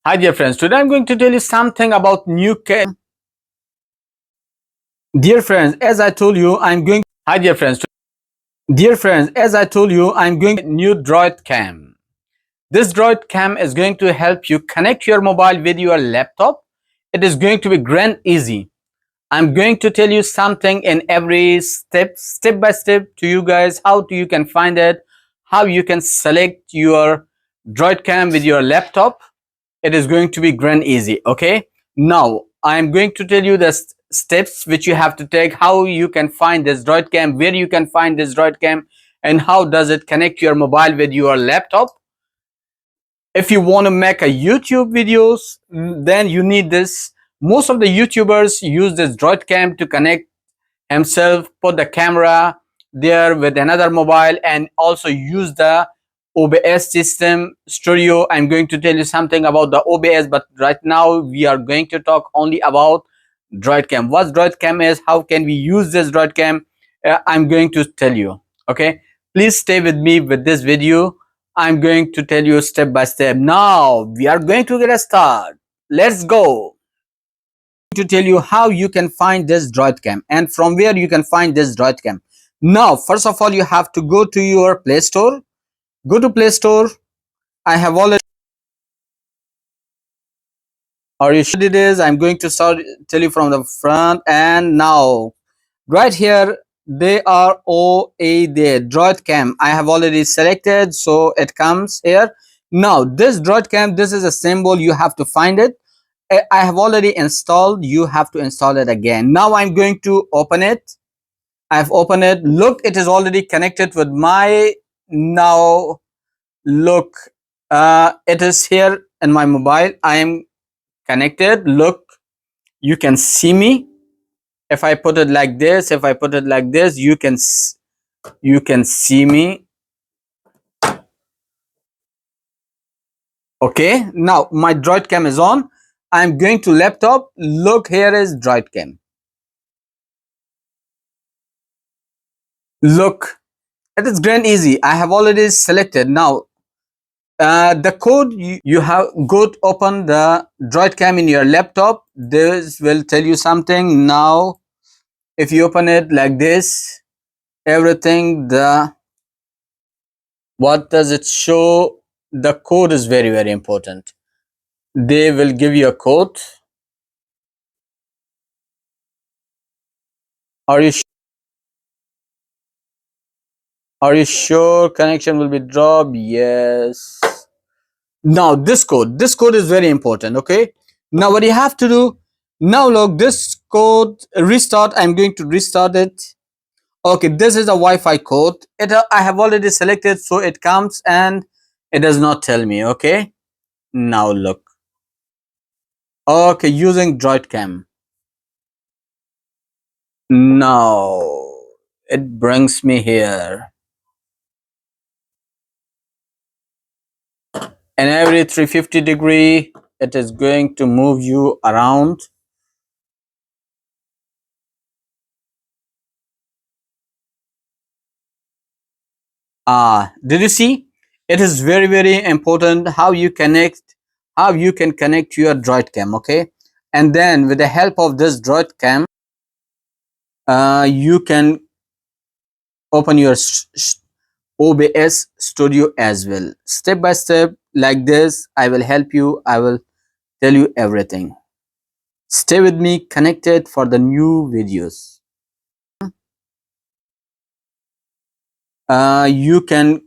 Hi dear friends, today I'm going to tell you something about new cam. Dear friends, as I told you, I'm going Hi dear friends. Dear friends, as I told you, I'm going new DroidCam. This DroidCam is going to help you connect your mobile with your laptop. It is going to be grand easy. I'm going to tell you something in every step by step to you guys, how you can find it, how you can select your DroidCam with your laptop. It is going to be grand easy. Okay, now I am going to tell you the steps which you have to take, how you can find this DroidCam, where you can find this DroidCam, and how does it connect your mobile with your laptop. If you want to make a YouTube videos, then you need this. Most of the YouTubers use this DroidCam to connect himself, put the camera there with another mobile, and also use the OBS system studio. I'm going to tell you something about the OBS, but right now we are going to talk only about DroidCam. What DroidCam is, how can we use this DroidCam, I'm going to tell you. Okay, please stay with me with this video. I'm going to tell you step by step. Now we are going to get a start. Let's go to tell you how you can find this DroidCam and from where you can find this DroidCam. Now, first of all, you have to go to your Play Store. Go to Play Store. I have already. Are you sure it is? I'm going to start tell you from the front. And now, right here, they are OA there. DroidCam. I have already selected, so it comes here. Now, this DroidCam, this is a symbol. You have to find it. I have already installed. You have to install it again. Now I'm going to open it. I've opened it. Look, it is already connected with my now. Look, it is here in my mobile. I am connected. Look, you can see me. If I put it like this, you can see me. Okay. Now my DroidCam is on. I'm going to laptop. Look, here is DroidCam. Look, it is grand easy. I have already selected. Now the code you have go to open the DroidCam in your laptop. This will tell you something. Now if you open it like this, everything, the what does it show? The code is very important. They will give you a code. Are you are you sure connection will be dropped? Yes. Now this code is very important. Okay, now what you have to do, now look, this code restart. I'm going to restart it. Okay, this is a Wi-Fi code. I have already selected, so it comes and it does not tell me. Okay, now look. Okay, using DroidCam. Now it brings me here, and every 350-degree it is going to move you around. Did you see? It is very important how you can connect your DroidCam. Okay, and then with the help of this DroidCam, you can open your OBS studio as well. Step by step like this, I will help you. I will tell you everything. Stay with me connected for the new videos. You can